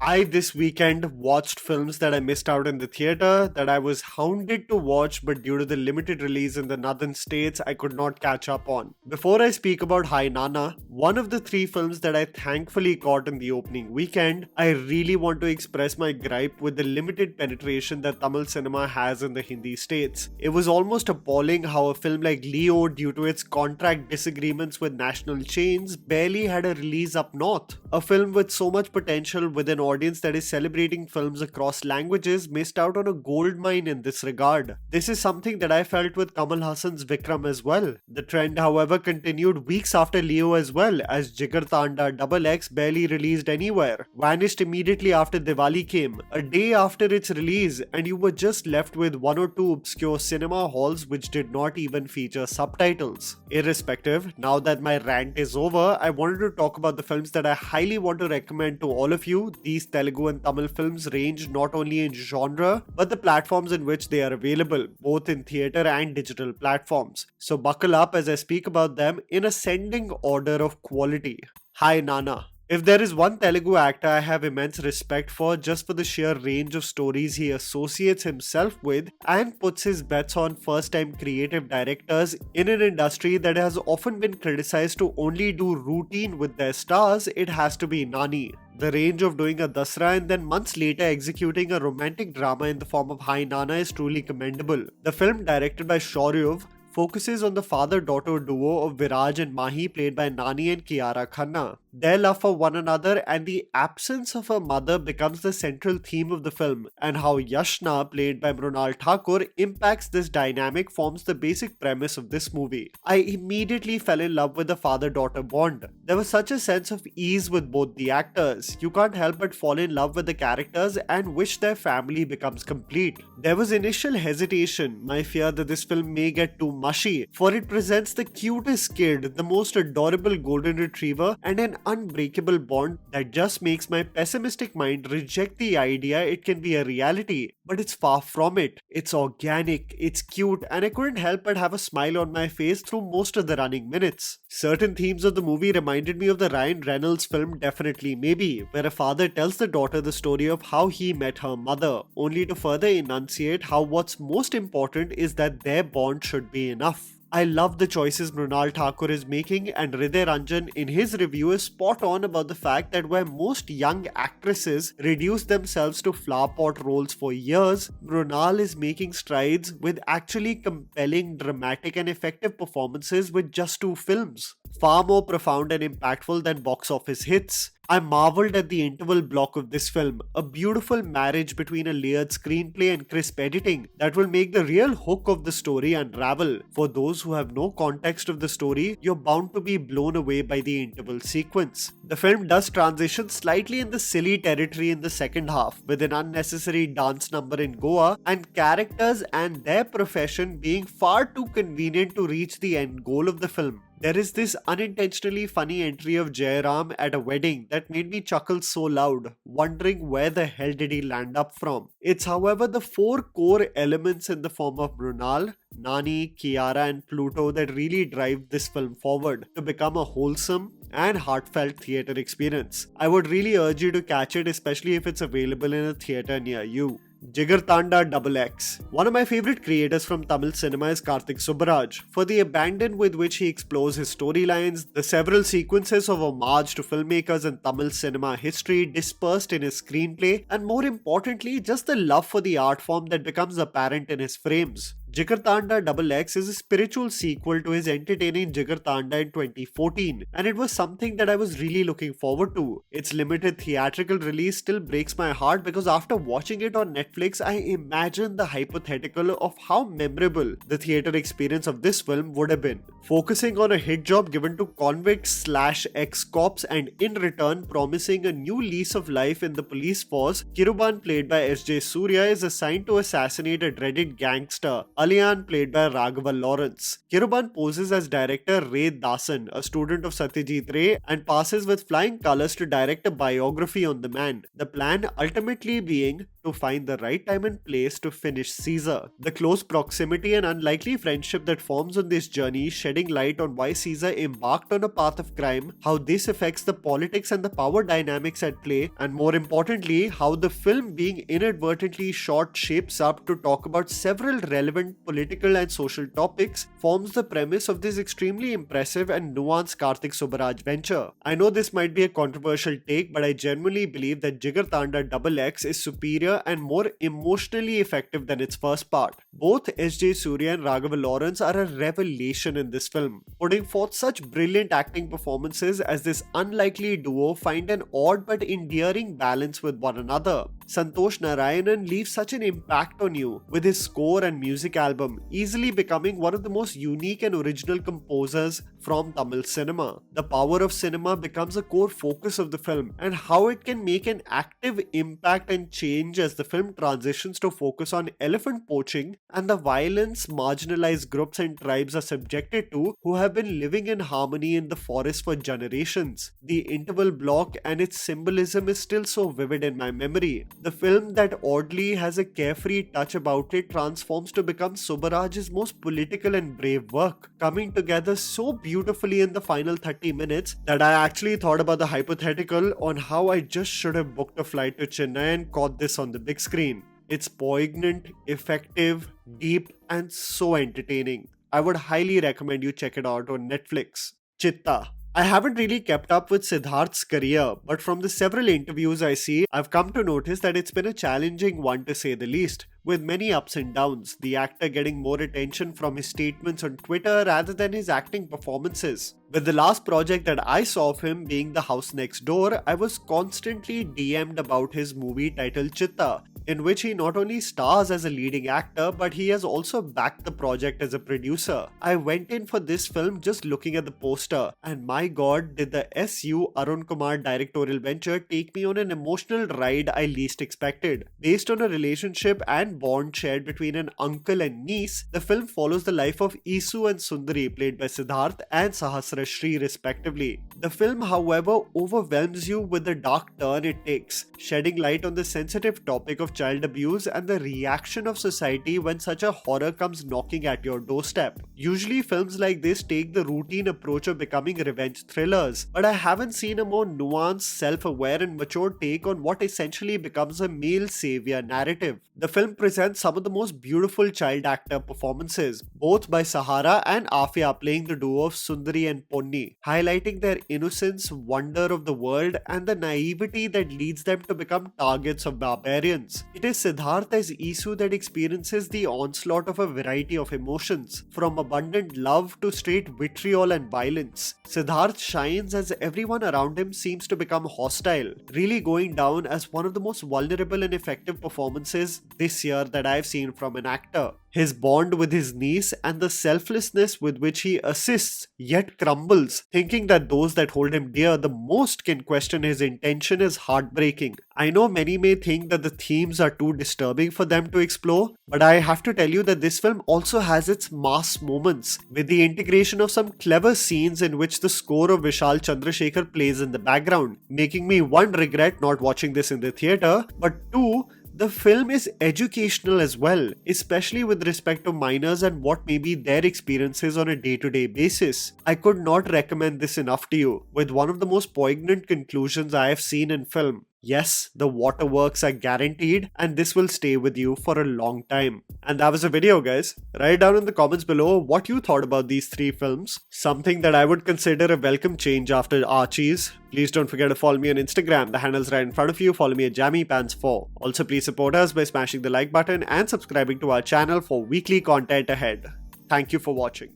I this weekend watched films that I missed out in the theater that I was hounded to watch, but due to the limited release in the northern states, I could not catch up on. Before I speak about Hi Nanna, one of the three films that I thankfully caught in the opening weekend, I really want to express my gripe with the limited penetration that Tamil cinema has in the Hindi states. It was almost appalling how a film like Leo, due to its contract disagreements with national chains, barely had a release up north. A film with so much potential with an audience that is celebrating films across languages missed out on a goldmine in this regard. This is something that I felt with Kamal Hassan's Vikram as well. The trend, however, continued weeks after Leo as well, as Jigarthanda Double X barely released anywhere, vanished immediately after Diwali came, a day after its release, and you were just left with one or two obscure cinema halls which did not even feature subtitles. Irrespective, now that my rant is over, I wanted to talk about the films that I highly want to recommend to all of you. These Telugu and Tamil films range not only in genre, but the platforms in which they are available, both in theatre and digital platforms. So buckle up as I speak about them in ascending order of quality. Hi Nanna. If there is one Telugu actor I have immense respect for just for the sheer range of stories he associates himself with and puts his bets on first-time creative directors in an industry that has often been criticized to only do routine with their stars, it has to be Nani. The range of doing a Dasra and then months later executing a romantic drama in the form of Hi Nanna is truly commendable. The film, directed by Suriya, focuses on the father-daughter duo of Viraj and Mahi, played by Nani and Kiara Khanna. Their love for one another and the absence of a mother becomes the central theme of the film, and how Yashna, played by Mrunal Thakur, impacts this dynamic forms the basic premise of this movie. I immediately fell in love with the father-daughter bond. There was such a sense of ease with both the actors. You can't help but fall in love with the characters and wish their family becomes complete. There was initial hesitation, my fear that this film may get too mushy, for it presents the cutest kid, the most adorable golden retriever, and an unbreakable bond that just makes my pessimistic mind reject the idea it can be a reality. But it's far from it. It's organic, it's cute, and I couldn't help but have a smile on my face through most of the running minutes. Certain themes of the movie reminded me of the Ryan Reynolds film Definitely Maybe, where a father tells the daughter the story of how he met her mother, only to further enunciate how what's most important is that their bond should be enough. I love the choices Mrunal Thakur is making, and Hriday Ranjan in his review is spot on about the fact that where most young actresses reduce themselves to flower pot roles for years, Mrunal is making strides with actually compelling, dramatic and effective performances with just 2 films. Far more profound and impactful than box office hits. I marveled at the interval block of this film, a beautiful marriage between a layered screenplay and crisp editing that will make the real hook of the story unravel. For those who have no context of the story, you're bound to be blown away by the interval sequence. The film does transition slightly in the silly territory in the second half, with an unnecessary dance number in Goa and characters and their profession being far too convenient to reach the end goal of the film. There is this unintentionally funny entry of Jairam at a wedding that made me chuckle so loud, wondering where the hell did he land up from. It's however the 4 core elements in the form of Mrunal, Nani, Kiara and Pluto that really drive this film forward to become a wholesome and heartfelt theatre experience. I would really urge you to catch it, especially if it's available in a theatre near you. Jigarthanda Double X. One of my favorite creators from Tamil cinema is Karthik Subbaraj, for the abandon with which he explores his storylines, the several sequences of homage to filmmakers and Tamil cinema history dispersed in his screenplay, and more importantly, just the love for the art form that becomes apparent in his frames. Jigarthanda Double X is a spiritual sequel to his entertaining Jigarthanda in 2014, and it was something that I was really looking forward to. Its limited theatrical release still breaks my heart because after watching it on Netflix, I imagine the hypothetical of how memorable the theatre experience of this film would have been. Focusing on a hit job given to convicts/ex-cops and in return promising a new lease of life in the police force, Kiruban, played by S.J. Suriya, is assigned to assassinate a dreaded gangster, Aliyan played by Raghava Lawrence. Kiruban poses as director Ray Dasan, a student of Satyajit Ray, and passes with flying colors to direct a biography on the man. The plan ultimately being to find the right time and place to finish Caesar. The close proximity and unlikely friendship that forms on this journey, shedding light on why Caesar embarked on a path of crime, how this affects the politics and the power dynamics at play, and more importantly, how the film being inadvertently shot shapes up to talk about several relevant political and social topics, forms the premise of this extremely impressive and nuanced Karthik Subbaraj venture. I know this might be a controversial take, but I genuinely believe that Jigarthanda Double X is superior and more emotionally effective than its first part. Both S.J. Suriya and Raghava Lawrence are a revelation in this film, putting forth such brilliant acting performances as this unlikely duo find an odd but endearing balance with one another. Santosh Narayanan leaves such an impact on you with his score and music album, easily becoming one of the most unique and original composers from Tamil cinema. The power of cinema becomes a core focus of the film, and how it can make an active impact and change as the film transitions to focus on elephant poaching and the violence marginalized groups and tribes are subjected to, who have been living in harmony in the forest for generations. The interval block and its symbolism is still so vivid in my memory. The film that oddly has a carefree touch about it transforms to become Subbaraj's most political and brave work, coming together so beautifully in the final 30 minutes that I actually thought about the hypothetical on how I just should have booked a flight to Chennai and caught this on the big screen. It's poignant, effective, deep, and so entertaining. I would highly recommend you check it out on Netflix. Chittha. I haven't really kept up with Siddharth's career, but from the several interviews I see, I've come to notice that it's been a challenging one to say the least, with many ups and downs, the actor getting more attention from his statements on Twitter rather than his acting performances. With the last project that I saw of him being The House Next Door, I was constantly DM'd about his movie titled Chittha, in which he not only stars as a leading actor, but he has also backed the project as a producer. I went in for this film just looking at the poster, and my god, did the S.U. Arun Kumar directorial venture take me on an emotional ride I least expected. Based on a relationship and bond shared between an uncle and niece, the film follows the life of Isu and Sundari, played by Siddharth and Sahasrashri respectively. The film, however, overwhelms you with the dark turn it takes, shedding light on the sensitive topic of child abuse and the reaction of society when such a horror comes knocking at your doorstep. Usually films like this take the routine approach of becoming revenge thrillers, but I haven't seen a more nuanced, self-aware and mature take on what essentially becomes a male savior narrative. The film presents some of the most beautiful child actor performances, both by Sahara and Afia playing the duo of Sundari and Ponni, highlighting their innocence, wonder of the world and the naivety that leads them to become targets of barbarians. It is Siddharth as Isu that experiences the onslaught of a variety of emotions, from abundant love to straight vitriol and violence. Siddharth shines as everyone around him seems to become hostile, really going down as one of the most vulnerable and effective performances this year that I've seen from an actor. His bond with his niece and the selflessness with which he assists yet crumbles, thinking that those that hold him dear the most can question his intention, is heartbreaking. I know many may think that the themes are too disturbing for them to explore, but I have to tell you that this film also has its mass moments, with the integration of some clever scenes in which the score of Vishal Chandrasekhar plays in the background, making me one, regret not watching this in the theatre, but two, the film is educational as well, especially with respect to minors and what may be their experiences on a day-to-day basis. I could not recommend this enough to you, with one of the most poignant conclusions I have seen in film. Yes, the waterworks are guaranteed and this will stay with you for a long time. And that was the video, guys. Write down in the comments below what you thought about these three films. Something that I would consider a welcome change after Archie's. Please don't forget to follow me on Instagram. The handle's right in front of you. Follow me at JammyPants4. Also, please support us by smashing the like button and subscribing to our channel for weekly content ahead. Thank you for watching.